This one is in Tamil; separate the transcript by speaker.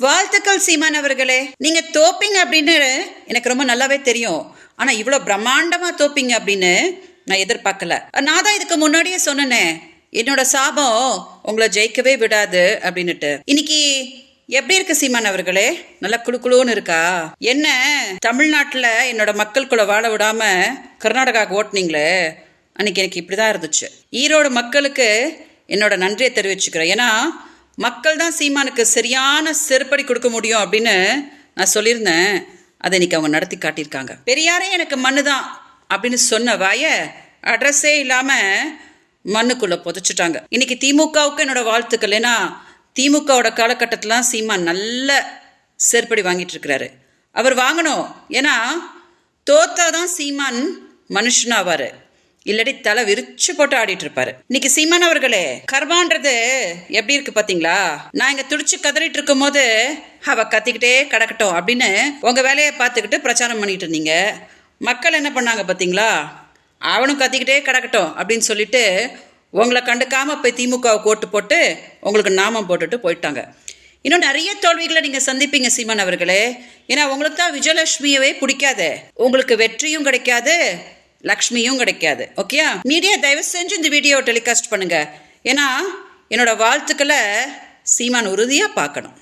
Speaker 1: வாழ்த்துக்கள் சீமான் அவர்களே. நீங்க தோப்பீங்க அப்படின்னு எனக்கு ரொம்ப நல்லாவே தெரியும். ஆனா இவ்வளவு பிரம்மாண்டமா தோப்பீங்க அப்படின்னு நான் எதிர்பார்க்கல. நான் தான் இதுக்கு முன்னாடியே சொன்னேனே, என்னோட சாபம் உங்களை ஜெயிக்கவே விடாது அப்படின்னுட்டு. இன்னைக்கு எப்படி இருக்கு சீமான் அவர்களே? நல்லா குழுன்னு இருக்கா? என்ன தமிழ்நாட்டுல என்னோட மக்களுக்குள்ள வாழ விடாம கர்நாடகாவுக்கு ஓட்டுனீங்களே, அன்னைக்கு எனக்கு இப்படிதான் இருந்துச்சு. ஈரோடு மக்களுக்கு என்னோட நன்றியை தெரிவிச்சுக்கிறேன். ஏன்னா மக்கள் தான் சீமானுக்கு சரியான செருப்படி கொடுக்க முடியும் அப்படின்னு நான் சொல்லியிருந்தேன். அதை இன்னைக்கு அவங்க நடத்தி காட்டியிருக்காங்க. பெரியாரே எனக்கு மண்ணு தான் அப்படின்னு சொன்ன வாய அட்ரஸே இல்லாமல் மண்ணுக்குள்ளே புதைச்சிட்டாங்க. இன்னைக்கு திமுகவுக்கு என்னோட வாழ்த்துக்கள். ஏன்னா திமுகவோட காலகட்டத்திலாம் சீமான் நல்ல செருப்படி வாங்கிட்டு இருக்கிறாரு. அவர் வாங்கணும். ஏன்னா தோத்தாதான் சீமான் மனுஷனாவாரு, இல்லாட்டி தலை விரிச்சு போட்டு ஆடிட்டு இருப்பாரு. இன்னைக்கு சீமான் அவர்களே, கர்மான்றது எப்படி இருக்கு பாத்தீங்களா? நான் இங்க துடிச்சு கதறிட்டு இருக்கும் போது அவ கத்திக்கிட்டே கிடக்கட்டும் அப்படின்னு உங்க வேலையை பார்த்துக்கிட்டு பிரச்சாரம் பண்ணிட்டு இருந்தீங்க. மக்கள் என்ன பண்ணாங்க பாத்தீங்களா? அவனும் கத்திக்கிட்டே கிடக்கட்டும் அப்படின்னு சொல்லிட்டு உங்களை கண்டுக்காம போய் திமுகவுக்கு ஓட்டு போட்டு உங்களுக்கு நாமம் போட்டுட்டு போயிட்டாங்க. இன்னும் நிறைய தோல்விகளை நீங்க சந்திப்பீங்க சீமான் அவர்களே. ஏன்னா உங்களுக்கு தான் விஜயலட்சுமியவே பிடிக்காது, உங்களுக்கு வெற்றியும் கிடைக்காது, லக்ஷ்மியும் கிடைக்காது. ஓகே, மீடியா தயவு செஞ்சு இந்த வீடியோ டெலிகாஸ்ட் பண்ணுங்க. ஏன்னா என்னோட வாழ்த்துக்களை சீமான் உறுதியா பார்க்கணும்.